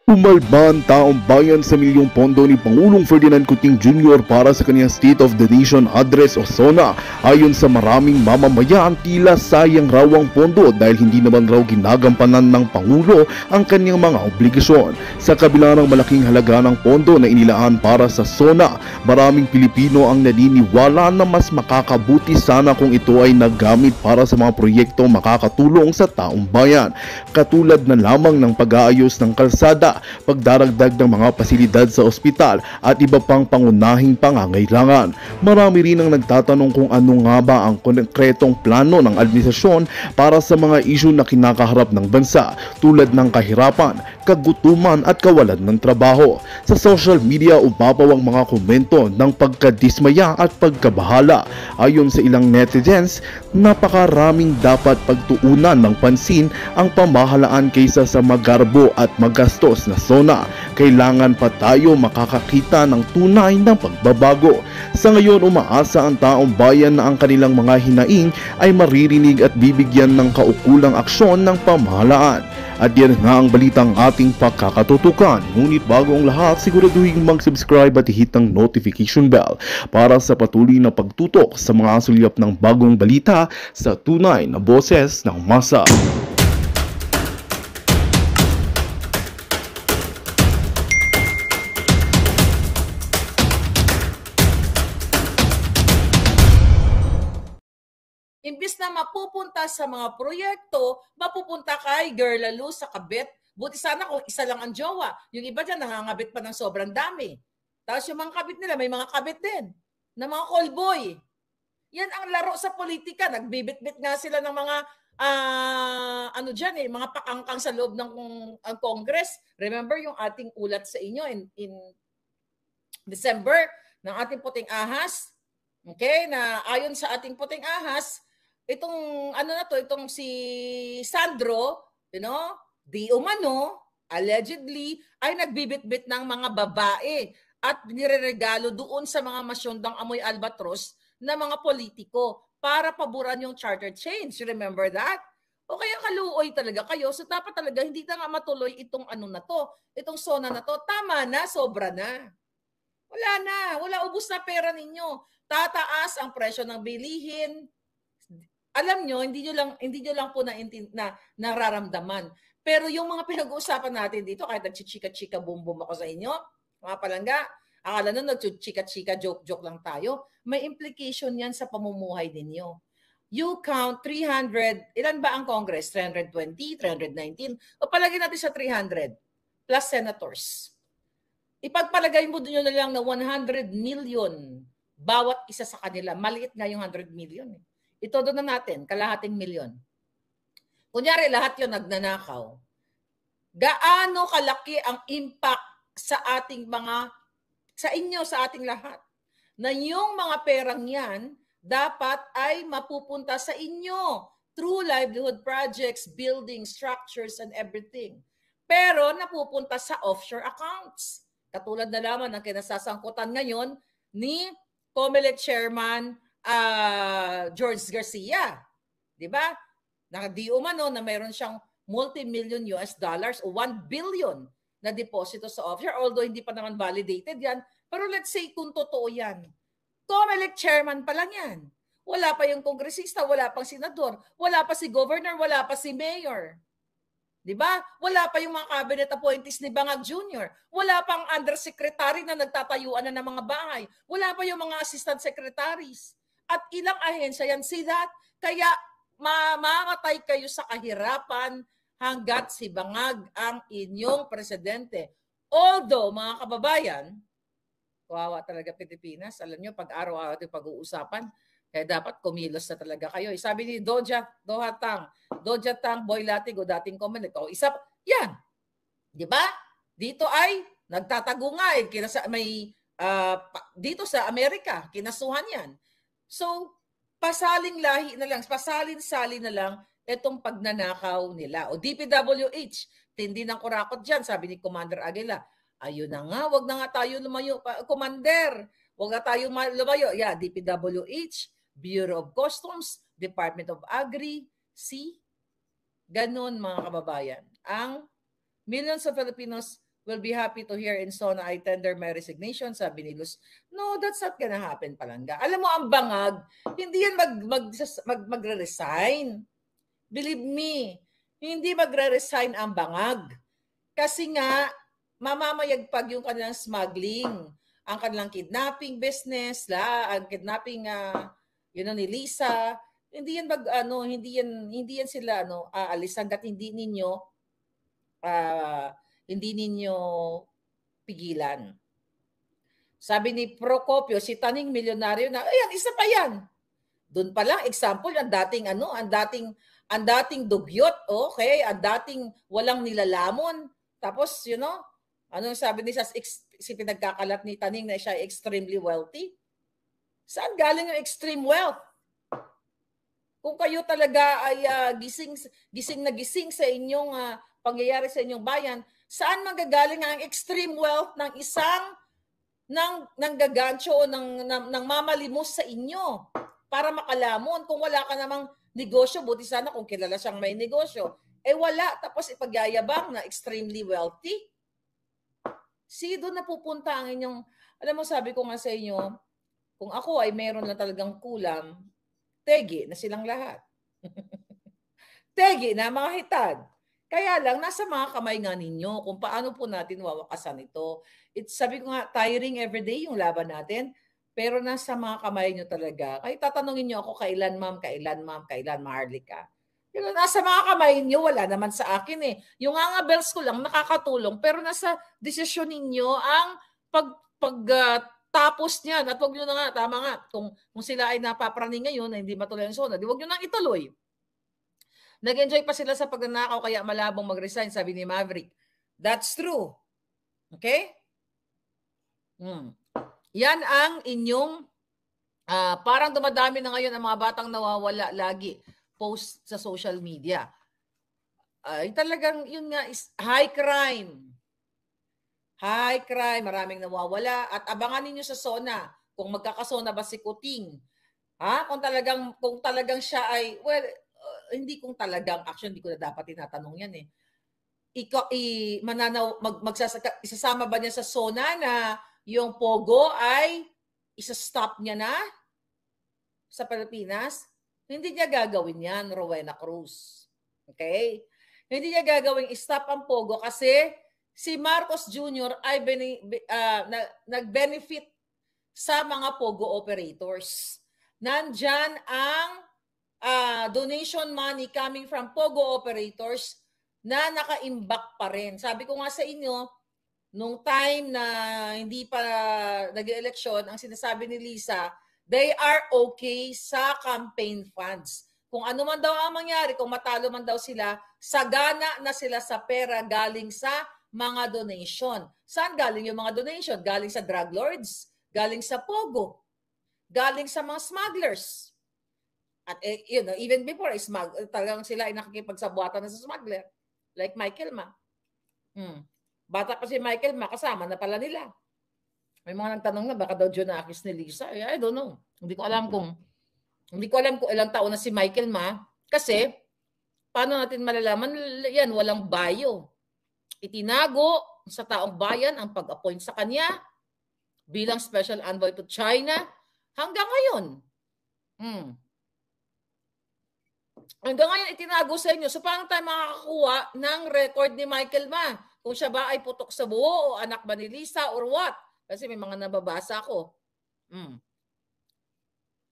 Umalba ang taong bayan sa milyong pondo ni Pangulong Ferdinand Cuting Jr. para sa kanyang State of the Nation Address o SONA. Ayon sa maraming mamamayan, tila sayang raw ang pondo dahil hindi naman raw ginagampanan ng Pangulo ang kanyang mga obligasyon. Sa kabila ng malaking halaga ng pondo na inilaan para sa SONA, maraming Pilipino ang naniniwala na mas makakabuti sana kung ito ay nagamit para sa mga proyektong makakatulong sa taong bayan. Katulad na lamang ng pag-aayos ng kalsada, pagdaragdag ng mga pasilidad sa ospital at iba pang pangunahing pangangailangan. Marami rin ang nagtatanong kung ano nga ba ang konkretong plano ng administrasyon para sa mga isyu na kinakaharap ng bansa tulad ng kahirapan, kagutuman at kawalan ng trabaho. Sa social media umapaw ang mga komento ng pagkadismaya at pagkabahala. Ayon sa ilang netizens, napakaraming dapat pagtuunan ng pansin ang pamahalaan kaysa sa magarbo at magastos na SONA. Kailangan pa tayo makakakita ng tunay na pagbabago. Sa ngayon, umaasa ang taong bayan na ang kanilang mga hinaing ay maririnig at bibigyan ng kaukulang aksyon ng pamahalaan. At yan nga ang balitang ating pagkakatutukan. Ngunit bago ang lahat, siguraduhin mag-subscribe at hit ang notification bell para sa patuloy na pagtutok sa mga sulyap ng bagong balita sa tunay na boses ng masa. Imbis na mapupunta sa mga proyekto, mapupunta kay girl lalo sa kabit. Buti sana kung isa lang ang jowa. Yung iba dyan nangangabit pa ng sobrang dami. Tapos yung mga kabit nila, may mga kabit din na mga callboy. Yan ang laro sa politika. Nagbibit-bit nga sila ng mga ano dyan mga pakangkang sa loob ng Congress. Remember yung ating ulat sa inyo in December ng ating puting ahas? Okay, na ayon sa ating puting ahas, itong itong si Sandro, di umano, allegedly, ay nagbibit-bit ng mga babae at nireregalo doon sa mga masyondang amoy albatros na mga politiko para paboran yung charter change. Remember that? O kaya kaluoy talaga kayo. So dapat talaga hindi na nga matuloy itong itong SONA na to. Tama na, sobra na. Wala ubos na pera ninyo. Tataas ang presyo ng bilihin. Alam nyo, hindi nyo lang po nararamdaman. Pero yung mga pinag-uusapan natin dito, kahit nagchichika-chika boom-boom ako sa inyo, mga palangga, akala na nagchichika-chika joke-joke lang tayo, may implication yan sa pamumuhay ninyo. You count 300, ilan ba ang Congress? 320, 319? O palagi natin sa 300 plus senators. Ipagpalagay mo doon na lang na 100 million bawat isa sa kanila. Maliit nga yung 100 million. Ito doon na natin, kalahating milyon. Kunyari, lahat yun nagnanakaw. Gaano kalaki ang impact sa ating sa inyo, sa ating lahat? Na yung mga perang yan, dapat ay mapupunta sa inyo through livelihood projects, building, structures, and everything. Pero napupunta sa offshore accounts. Katulad na lamang ng kinasasangkutan ngayon ni COMELEC Chairman George Garcia. Diba? Di umano na mayroon siyang multi-million US dollars o 1 billion na deposito sa offshore. Although hindi pa naman validated yan. Pero let's say kung totoo yan. COMELEC Chairman pa lang yan. Wala pa yung kongresista, wala pang senador, wala pa si governor, wala pa si mayor. Diba? Wala pa yung mga cabinet appointees ni Bangag Jr. Wala pang undersecretary na nagtatayuan na ng mga bahay. Wala pa yung mga assistant secretaries. At ilang ahensya yan. See that? Kaya mamamatay kayo sa kahirapan hanggat si Bangag ang inyong presidente. Although, mga kababayan, kawawa talaga Pilipinas. Alam nyo, pag araw-araw yung pag-uusapan, kaya dapat kumilos na talaga kayo. Sabi ni Doja Tang, Boy Latig o dating comment, isa, yan. Di ba? Dito ay nagtatago nga dito sa Amerika, kinasuhan yan. So, pasalin-sali na lang itong pagnanakaw nila. O DPWH, tindi ng kurakot dyan, sabi ni Commander Aguila. Ayun na nga, wag na nga tayo lumayo, Commander. Wag na tayo lumayo. Yeah, DPWH, Bureau of Customs, Department of Agri, see? Ganon mga kababayan. Ang millions of Filipinos will be happy to hear in SONA I tender my resignation, sabi ni Luz. No, that's not gonna happen, Palangga. Alam mo, ang bangag, hindi yan magre-resign. Believe me, hindi magre-resign ang bangag. Kasi nga, mamamayagpag yung kanilang smuggling, ang kanilang kidnapping business, ang kidnapping ni Lisa. Hindi yan sila aalis hangga't hindi ninyo pigilan. Sabi ni Procopio, si Taning milyonaryo na, ayan, isa pa yan. Doon pa lang, example, ang dating dugyot, okay, ang dating walang nilalamon. Tapos, sabi niya, si pinagkakalat ni Taning na siya extremely wealthy? Saan galing yung extreme wealth? Kung kayo talaga ay gising na gising sa inyong pangyayari sa inyong bayan, saan magagaling ang extreme wealth ng isang nanggagancho o ng mamalimos sa inyo para makalamon? Kung wala ka namang negosyo, buti sana kung kilala siyang may negosyo. Wala. Tapos ipagyayabang na extremely wealthy. Doon napupunta ang inyong, alam mo, sabi ko nga sa inyo, kung ako ay meron lang talagang kulam, tegi na silang lahat. Tegi na mga hitad. Kaya lang, nasa mga kamay nga ninyo kung paano po natin wawakasan ito. Sabi ko nga, tiring everyday yung laban natin, pero nasa mga kamay nyo talaga. Kahit tatanungin nyo ako, kailan ma'am, kailan Maharlika. Pero nasa mga kamay nyo, wala naman sa akin eh. Yung bells ko lang nakakatulong, pero nasa desisyon ninyo ang pagtapos niyan. At huwag nyo na nga, tama nga, kung sila ay napapraning ngayon na hindi matuloy ang SONA, huwag nyo nang ituloy. Nag-enjoy pa sila sa pagnanakaw kaya malabong mag-resign, sabi ni Maverick. That's true. Okay? Yan ang inyong, parang dumadami na ngayon ang mga batang nawawala lagi, post sa social media. Talagang yun nga is high crime. High crime, maraming nawawala. At abangan ninyo sa SONA, kung magkakasona ba si Kuting. Kung talagang siya ay, hindi kung talagang, actually, hindi ko na dapat tinatanong yan eh. Isasama ba niya sa SONA na yung Pogo ay isa-stop niya na sa Pilipinas? Hindi niya gagawin yan, Rowena Cruz. Okay? Hindi niya gagawin stop ang Pogo kasi si Marcos Jr. ay nag-benefit sa mga Pogo operators. Nandyan ang donation money coming from Pogo operators na naka-imbak pa rin. Sabi ko nga sa inyo, nung time na hindi pa nag-eleksyon, ang sinasabi ni Lisa, they are okay sa campaign funds. Kung ano man daw ang mangyari, kung matalo man daw sila, sagana na sila sa pera galing sa mga donation. Saan galing yung mga donation? Galing sa drug lords, galing sa Pogo, galing sa mga smugglers. At even before, talagang sila ay nakikipagsabuatan na sa smuggler. Like Michael Ma. Bata pa si Michael Ma, kasama na pala nila. May mga nagtanong na, baka daw Jonakis ni Lisa. I don't know. Hindi ko alam kung ilang taon na si Michael Ma. Kasi, paano natin malalaman? Yan, walang bio. Itinago sa taong bayan ang pag-appoint sa kanya bilang special envoy to China hanggang ngayon. Hanggang ngayon itinago sa inyo. So paano tayo makakakuha ng record ni Michael Ma? Kung siya ba ay putok sa buo o anak ba ni Lisa or what? Kasi may mga nababasa ko.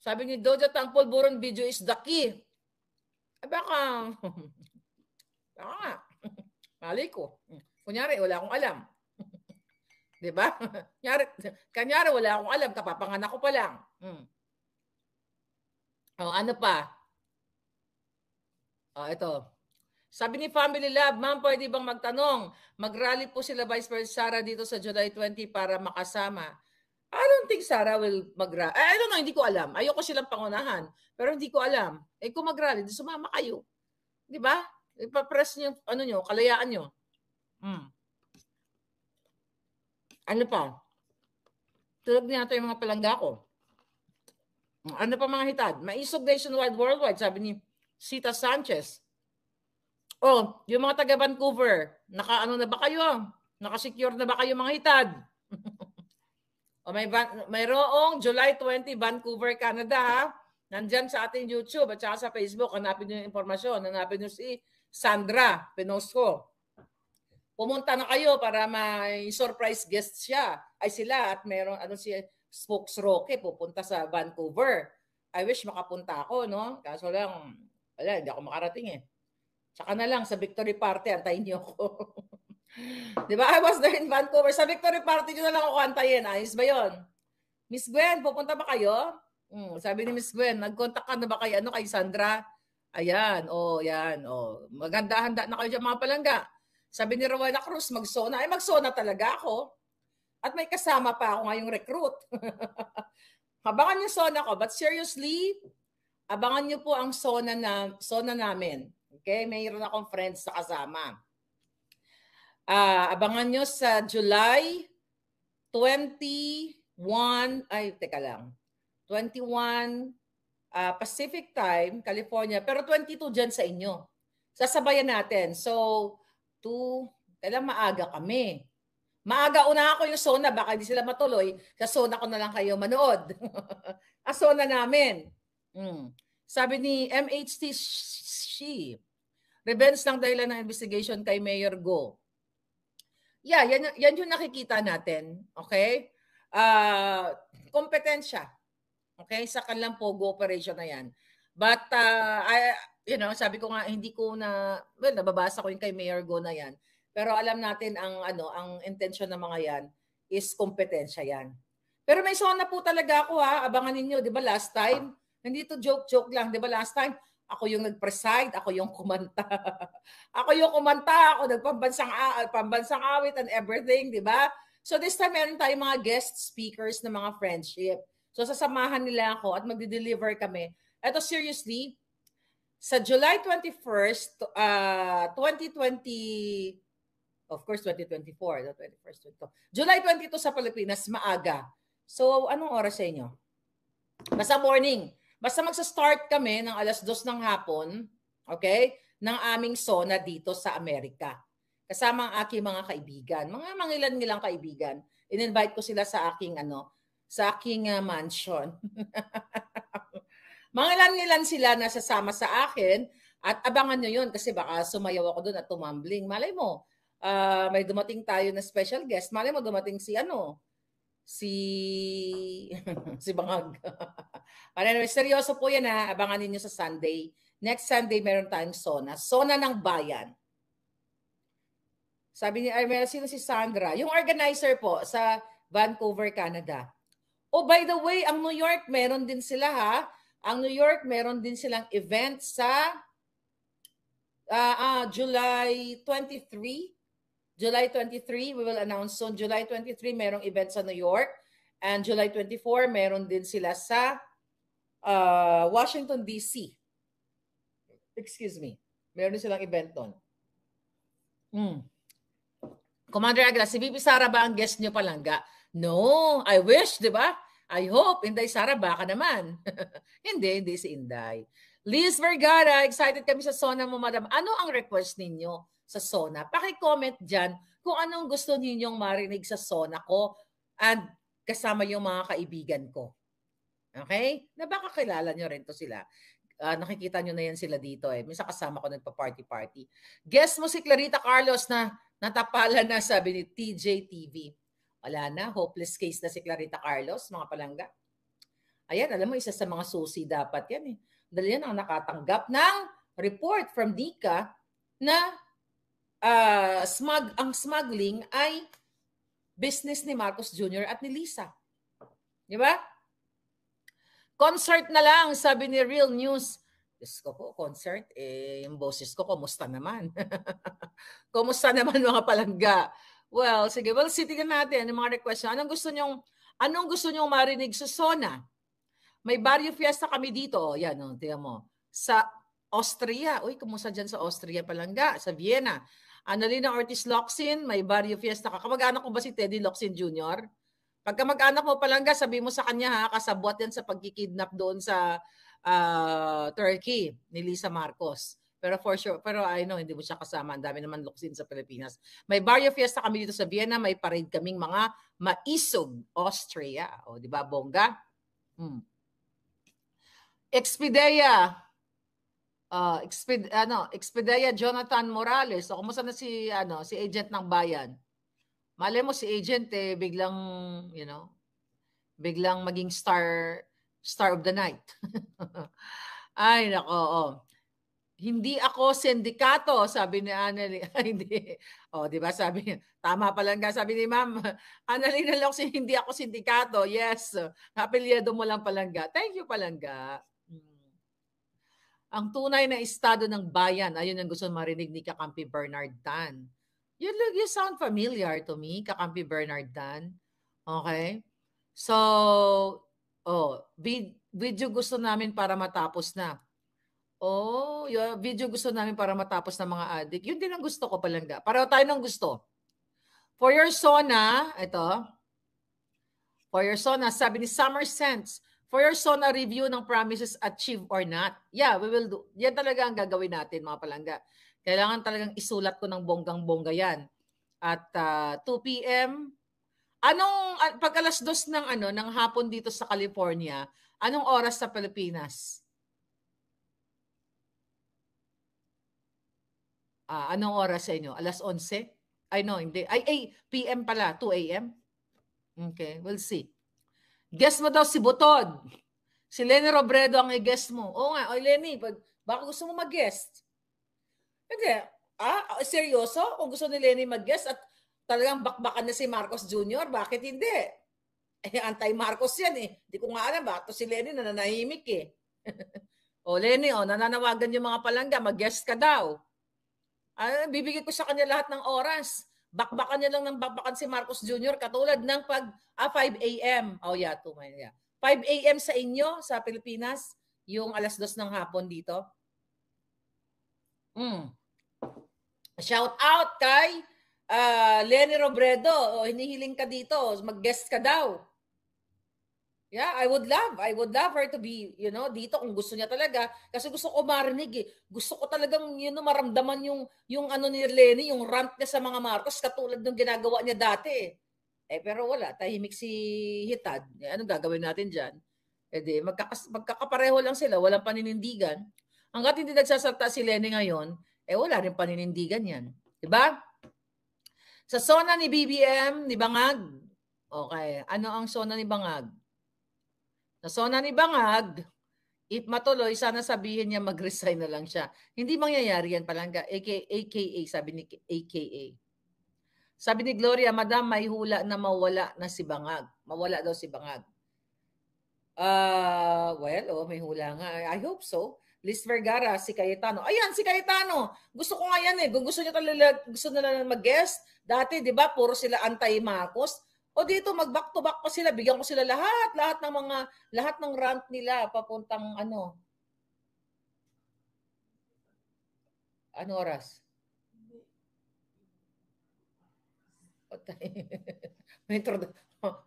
Sabi ni Doja ang pulburon video is the key. Baka nga. Mali ko. Kunyari, wala akong alam. Diba? Kanyari, wala akong alam. Kapapanganak ko pa lang. Ano pa? Ito. Sabi ni Family Lab, ma'am, pwede bang magtanong? Mag-rally po sila Vice President Sara dito sa July 20 para makasama. I don't think Sara will mag-rally. I don't know, hindi ko alam. Ayoko silang pangunahan. Pero hindi ko alam. Kung mag-rally, sumama kayo. Di ba? Ipapress niyo, kalayaan niyo. Ano pa? Tulog niya ito yung mga palangga ko. Ano pa mga hitad? Maisog nationwide worldwide, sabi ni Sita Sanchez. Yung mga taga Vancouver, nakaano na ba kayo? Nakasecure na ba kayo mga hitad? O mayroong July 20, Vancouver, Canada ha. Nandyan sa ating YouTube at saka sa Facebook. Hanapin nyo yung informasyon. Hanapin nyo si Sandra Penosco. Pumunta na kayo para may surprise guest siya. Ay sila at meron si Spokes Roque pupunta sa Vancouver. I wish makapunta ako, no? Kaso lang, wala, hindi ako makarating eh. Tsaka na lang sa victory party, antayin niyo ako. Di ba? I was there in Vancouver. Sa victory party nyo na lang ako antayin. Ayos ba yun? Miss Gwen, pupunta ba kayo? Sabi ni Miss Gwen, nag-contact ka na ba kay Sandra? Ayan, yan. Maganda-handa na kayo dyan mga palangga. Sabi ni Rowena Cruz, mag-sona. Ay, mag-sona talaga ako. At may kasama pa ako ngayong recruit. Abangan yung sona ko. But seriously, abangan nyo po ang sona namin. Okay? Mayroon akong friends na kasama. Abangan nyo sa July 21, 21 Pacific Time, California. Pero 22 dyan sa inyo. Sasabayan natin. So, kailan maaga kami. Maaga una ako yung sona, baka hindi sila matuloy. Sa sona ko na lang kayo manood. Ang sona namin. Sabi ni MHT, revenge lang dahilan ng investigation kay Mayor Go. Yeah, yan yung nakikita natin. Okay? Kompetensya. Okay? Sa kanilang POGO operation na yan. But, sabi ko nga, hindi ko nababasa ko yung kay Mayor Go na yan. Pero alam natin ang intention ng mga yan is kompetensya yan. Pero may sona po talaga ako ha. Abangan ninyo, di ba last time? Hindi to joke lang. Di ba last time? Ako yung nag-preside, ako yung kumanta. ako nagpambansang awit and everything, di ba? So this time, meron tayong mga guest speakers na mga friendship. So sasamahan nila ako at magde-deliver kami. Ito seriously, sa July 21st, 2020, of course 2024, the 21st, July 22 sa Pilipinas, maaga. So anong oras sa inyo? Basta morning. Basta magsa-start kami ng 2:00 ng hapon, okay, ng aming sona dito sa Amerika. Kasama ang aking mga kaibigan, mga mangilan-ngilang kaibigan. In-invite ko sila sa aking mansion. Mangilan-ngilan sila na sasama sa akin at abangan nyo yun kasi baka sumayaw ako doon at tumambling. Malay mo, may dumating tayo na special guest. Malay mo dumating si Bangag. Anyway, seryoso po yan ha. Abangan ninyo sa Sunday. Next Sunday, meron tayong sona. Sona ng bayan. Sabi ni Armel, sino si Sandra? Yung organizer po sa Vancouver, Canada. Oh, by the way, ang New York, meron din sila ha. Ang New York, meron din silang event sa July 23. July 23, we will announce soon. July 23, merong event sa New York. And July 24, meron din sila sa Washington, D.C. Excuse me. Meron din silang event doon. Commander Aguila, si VP Sara ba ang guest nyo palangga? No, I wish, di ba? I hope. Inday Sara, baka naman. hindi si Inday. Liz Vergara, excited kami sa Sona mo, madam. Ano ang request ninyo sa Sona? Paki-comment dyan kung anong gusto ninyong marinig sa Sona ko and kasama yung mga kaibigan ko. Okay? Na baka kilala nyo rin to sila. Nakikita nyo na yan sila dito eh. Minsan kasama ko nagpa-party-party. Guest mo si Clarita Carlos na natapala na, sabi ni TJ TV. Wala na, hopeless case na si Clarita Carlos, mga palangga. Ayan, alam mo, isa sa mga susi dapat yan eh. Dahil yan ang nakatanggap ng report from DICA na ang smuggling ay business ni Marcos Jr. at ni Lisa. Di ba? Concert na lang, sabi ni Real News. Diyos ko po, concert, yung boses ko, kumusta naman? Kumusta naman mga palangga? Well, sige, sitignan natin yung mga request. Anong gusto nyong marinig sa Sona? May Barrio Fiesta kami dito. Yan, tingnan mo. Sa Austria. Uy, kumusta dyan sa Austria palangga? Sa Vienna. Annalena Ortiz Locsin, may Barrio Fiesta ka. Kamag-anak ko ba si Teddy Locsin Jr.? Pagka mag-anak mo palangga, sabi mo sa kanya ha, kasabwat yan sa pagkikidnap doon sa Turkey ni Lisa Marcos. Pero for sure, pero I know, hindi mo siya kasama. Ang dami naman luksin sa Pilipinas. May Barrio Fiesta kami dito sa Vienna. May parade kaming mga maisog, Austria. O, di ba, bongga? Expedia. Expedia Jonathan Morales. So, kumusta na si agent ng bayan? Malay mo si agent biglang, biglang maging star of the night. Ay, nako. Hindi ako sindikato, sabi ni Annalyn. Hindi. Di ba sabi niya, tama Palangga, sabi ni Ma'am Annalyn Locsin, hindi ako sindikato. Yes. Apelyido mo lang Palangga. Thank you Palangga. Ang tunay na estado ng bayan, ayun ang gusto marinig ni Kakampi Bernard Tan. You sound familiar to me, Kakampi Bernard Tan. Okay? So, video gusto namin para matapos na. Video gusto namin para matapos na mga adik. Yun din ang gusto ko Palangga. Pareho tayo ng gusto. For your Sona, For your Sona, sabi ni Summer Sense, for your Sona review ng promises achieved or not. Yeah, we will do. Yan talaga ang gagawin natin mga Palangga. Kailangan talagang isulat ko ng bonggang-bongga yan. At 2 p.m., pag alas 2 ng hapon dito sa California, anong oras sa Pilipinas? Anong oras sa inyo? Alas 11? Ay, no, hindi. Ay, PM pala. 2 a.m.? Okay, we'll see. Guest mo daw si Butod. Si Lenny Robredo ang i-guest mo. Oo nga, Lenny, baka gusto mo mag-guest? Hindi. Seryoso? Kung gusto ni Lenny mag-guest at talagang bakbakan na si Marcos Jr., bakit hindi? Anti-Marcos yan eh. Hindi ko nga alam ba? Ito si Lenny nananahimik eh. Lenny, nananawagan yung mga Palangga, mag-guest ka daw. Bibigyan ko sa kanya lahat ng oras. Bakbakan niya lang ng bakbakan si Marcos Jr. katulad ng 5 a.m. 5 a.m. sa inyo, sa Pilipinas, yung alas 2 ng hapon dito. Shout out kay Lenny Robredo. Hinihiling ka dito. Mag-guest ka daw. Yeah, I would love her to be, dito kung gusto niya talaga. Kasi gusto ko marinig eh. Gusto ko talagang, maramdaman yung ano ni Lenny, yung rant niya sa mga Marcos, katulad ng ginagawa niya dati eh. Pero wala, tahimik si Hitad. Anong gagawin natin dyan? Magkakapareho lang sila, walang paninindigan. Hanggat hindi nagsasalta si Lenny ngayon, wala rin paninindigan yan. Diba? Sa Sona ni BBM, ni Bangag. Okay, ano ang Sona ni Bangag? Sa Sona ni Bangag, if matuloy, sana sabihin niya mag-resign na lang siya. Hindi mangyayari yan Palangga. AKA, sabi ni AKA. Sabi ni Gloria, Madam, may hula na mawala na si Bangag. Mawala daw si Bangag. May hula nga. I hope so. Liz Vergara, si Cayetano. Ayan, si Cayetano. Gusto ko nga yan eh. Kung gusto nila mag-guest, dati, di ba, puro sila anti-Marcos. O dito, mag-back to back pa sila. Bigyan ko sila lahat ng rant nila papuntang ano oras?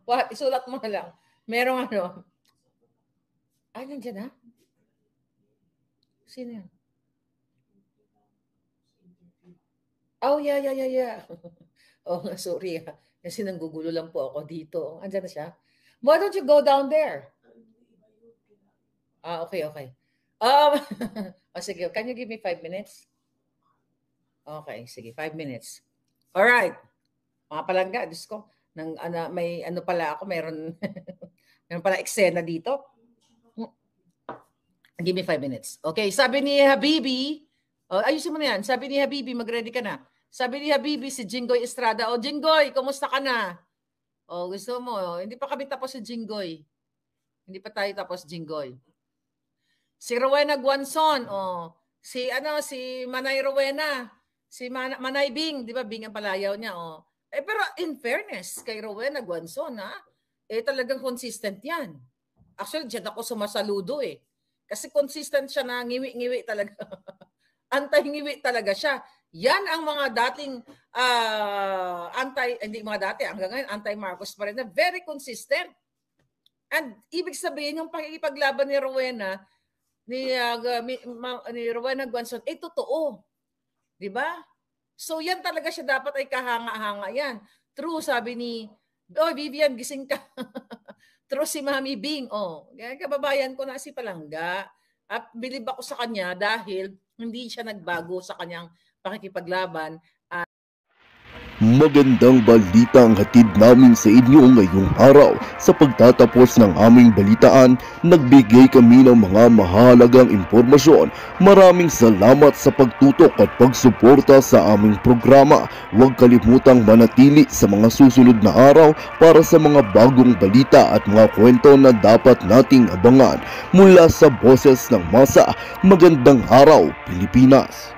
What? Isulat mo na lang. Merong nandiyan na? Sino yan? Yeah. Sorry. Kasi nanggugulo lang po ako dito. Andiyan na siya. Why don't you go down there? Okay. Sige. Can you give me 5 minutes? Okay, sige. 5 minutes. Alright. Mga Palangga, Diyos ko. May pala ako. Meron pala eksena dito. Give me 5 minutes. Okay, sabi ni Habibi. Ayusin mo na yan. Sabi ni Habibi, mag-ready ka na. Sabi ni Habibi, si Jinggoy Estrada. Jinggoy, kumusta ka na? Gusto mo. Hindi pa kami tapos si Jinggoy. Hindi pa tayo tapos, Jinggoy. Si Rowena Guanzon. Si Manay Rowena. Si Manay Bing. Di ba, Bing ang palayaw niya. Pero in fairness, kay Rowena Guanzon, talagang consistent yan. Actually, dyan ako sumasaludo eh. Kasi consistent siya na ngiwi-ngiwi talaga. Anti-ngiwi talaga siya. Yan ang mga dating hanggang ngayon, anti-Marcos pa rin na very consistent. And ibig sabihin, yung pakikipaglaban ni Rowena, ni Rowena Guanzon, totoo. 'Di ba? So yan talaga siya dapat ay kahanga-hanga yan. True, sabi ni Vivian, gising ka. True si Mami Bing. Kababayan ko na si Palangga. At bilib ako sa kanya dahil hindi siya nagbago sa kanyang pakikipaglaban. Magandang balita ang hatid namin sa inyo ngayong araw. Sa pagtatapos ng aming balitaan, nagbigay kami ng mga mahalagang impormasyon. Maraming salamat sa pagtutok at pagsuporta sa aming programa. Huwag kalimutang manatili sa mga susunod na araw para sa mga bagong balita at mga kwento na dapat nating abangan. Mula sa Boses ng Masa, magandang araw Pilipinas!